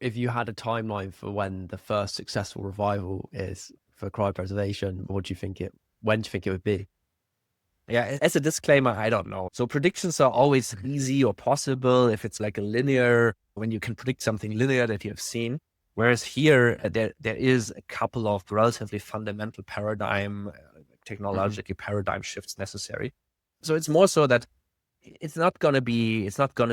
If you had a timeline for when the first successful revival is for cryopreservation, when do you think it would be? Yeah, as a disclaimer, I don't know. So predictions are always easy or possible if it's like a linear, when you can predict something linear that you have seen. Whereas here, there is a couple of relatively fundamental Hmm. technological paradigm shifts necessary. So it's more so that it's not going to be years. It's not going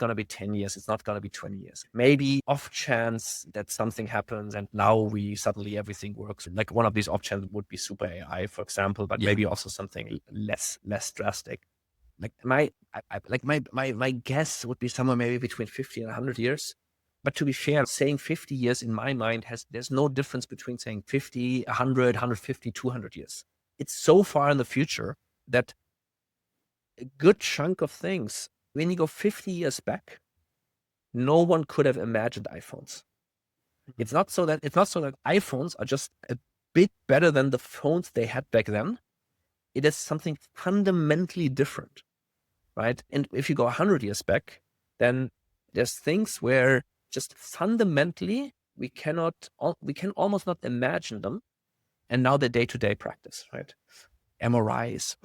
to be 10 years. It's not going to be 20 years. Maybe off chance that something happens and now we suddenly everything works. Like one of these off chance would be super AI, for example, but Yeah. maybe also something less drastic. Like my guess would be somewhere maybe between 50 and 100 years. But to be fair, saying 50 years in my mind there's no difference between saying 50, 100, 150, 200 years. It's so far in the future that a good chunk of things, when you go 50 years back, no one could have imagined iPhones. It's not so that iPhones are just a bit better than the phones they had back then. It is something fundamentally different, right? And if you go 100 years back, then there's things where just fundamentally we can almost not imagine them, and now they're day-to-day practice, right? MRIs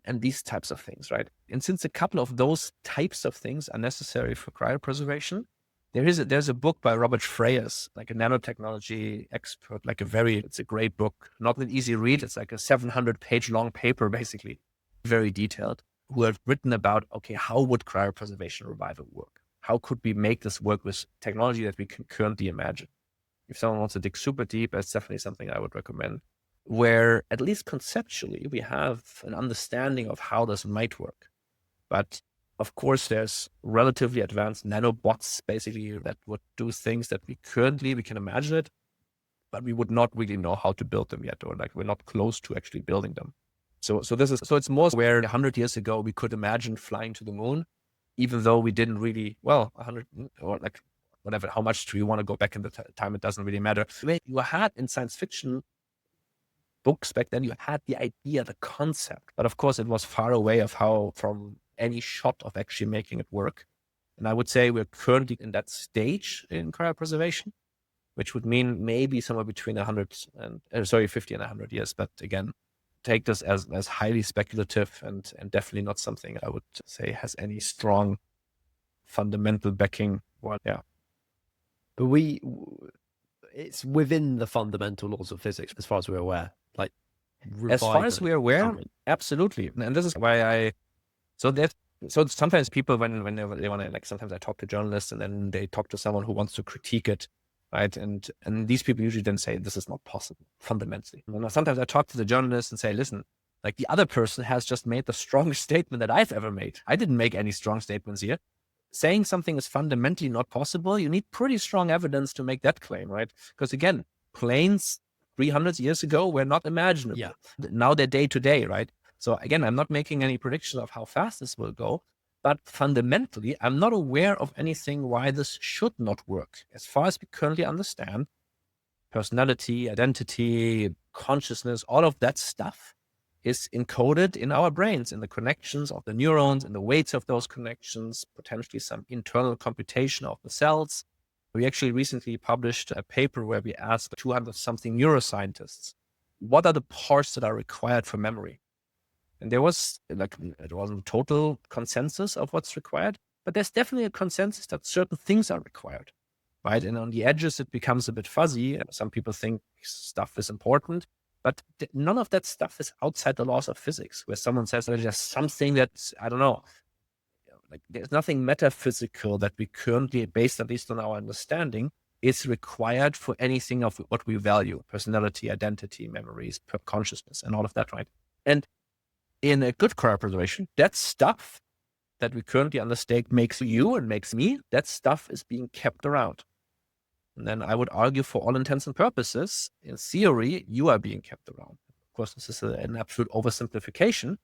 and these types of things, right? And since a couple of those types of things are necessary for cryopreservation, there's a book by Robert Freyes, like a nanotechnology expert, it's a great book, not an easy read. It's like a 700-page long paper, basically, very detailed, who have written about, okay, how would cryopreservation revival work? How could we make this work with technology that we can currently imagine? If someone wants to dig super deep, that's definitely something I would recommend, where at least conceptually we have an understanding of how this might work. But of course, there's relatively advanced nanobots basically that would do things that we can imagine it, but we would not really know how to build them yet, or like we're not close to actually building them. So it's more where 100 years ago we could imagine flying to the moon, even though we didn't really, well, 100 or like whatever, how much do you want to go back in the time? It doesn't really matter. When you had in science fiction books back then, you had the idea, the concept, but of course it was far away from any shot of actually making it work. And I would say we're currently in that stage in cryopreservation, which would mean maybe somewhere between 100 and 50 and 100 years. But again, take this as highly speculative and definitely not something I would say has any strong fundamental backing. Well, yeah. But it's within the fundamental laws of physics, as far as we're aware. Like As far as revival we're aware, current. absolutely. And this is why so that, so sometimes people, when they want to, like, sometimes I talk to journalists and then they talk to someone who wants to critique it, right? And these people usually then say, this is not possible fundamentally. And sometimes I talk to the journalist and say, listen, like the other person has just made the strongest statement that I've ever made. I didn't make any strong statements here. Saying something is fundamentally not possible, you need pretty strong evidence to make that claim, right? Because again, planes 300 years ago were not imaginable. Yeah. Now they're day to day, right? So again, I'm not making any predictions of how fast this will go, but fundamentally, I'm not aware of anything why this should not work. As far as we currently understand, personality, identity, consciousness, all of that stuff is encoded in our brains, in the connections of the neurons, in the weights of those connections, potentially some internal computation of the cells. We actually recently published a paper where we asked 200 something neuroscientists, what are the parts that are required for memory? And there was it wasn't total consensus of what's required, but there's definitely a consensus that certain things are required, right? And on the edges, it becomes a bit fuzzy. Some people think stuff is important, but none of that stuff is outside the laws of physics, where someone says there's just something that, I don't know, like there's nothing metaphysical that we currently, based at least on our understanding, is required for anything of what we value: personality, identity, memories, consciousness, and all of that, right? And in a good cryopreservation, that stuff that we currently understand makes you and makes me, that stuff is being kept around. And then I would argue, for all intents and purposes, in theory, you are being kept around. Of course, this is an absolute oversimplification.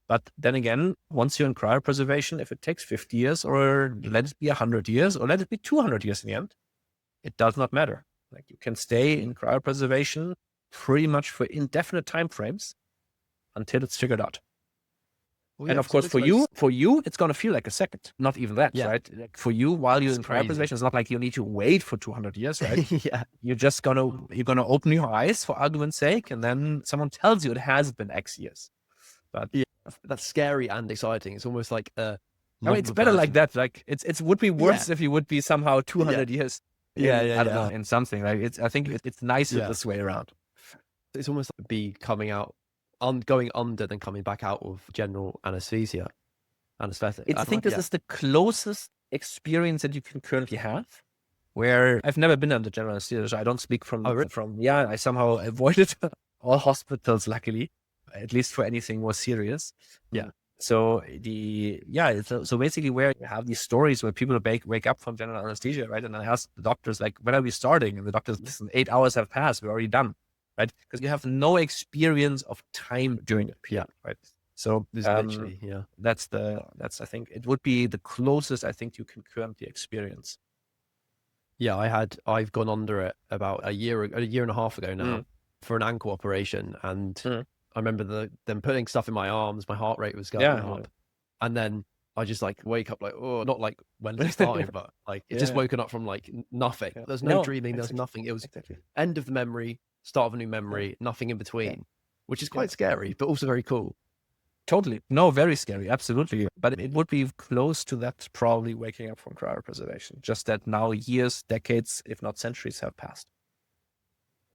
But then again, once you're in cryopreservation, if it takes 50 years, or let it be 100 years, or let it be 200 years in the end, it does not matter. Like, you can stay in cryopreservation pretty much for indefinite time frames until it's figured out. Well, And yeah, of so course, this makes, for you, it's going to feel like a second, not even that, yeah, right? Like for you, while you're it's in crazy. cryopreservation, it's not like you need to wait for 200 years, right? Yeah, You're gonna open your eyes for argument's sake, and then someone tells you it has been X years. But yeah, that's scary and exciting. It's almost like I mean, it's another better like version. that. Like it would be Yeah, worse if you would be somehow yeah, 200 years yeah, in, yeah, I don't yeah, know, in something. Like I think it's nicer yeah. this way around. It's almost like be coming out, going under, then coming back out of general anesthesia, anesthetic. I think this Yeah. is the closest experience that you can currently have. Where I've never been under general anesthesia, so I don't speak Oh, really? yeah, I somehow avoided all hospitals, luckily, at least for anything more serious. Yeah. So so basically where you have these stories where people wake up from general anesthesia, right? And I ask the doctors, like, when are we starting? And the doctors, listen, 8 hours have passed, we're already done, right? Because you have no experience of time during it, Yeah. right? So There's literally, yeah. that's I think it would be the closest I think you can currently experience. Yeah, I've gone under it about a year and a half ago now for an ankle operation. And I remember them putting stuff in my arms, my heart rate was going up. And then I just like wake up like, oh, not like when it's time, but like it just woken up from like nothing. There's no dreaming, there's nothing. It was end of the memory, start of a new memory, nothing in between, which is quite scary, but also very cool. Totally. No, very scary. Absolutely. But it would be close to that, probably waking up from cryopreservation. Just that now years, decades, if not centuries have passed.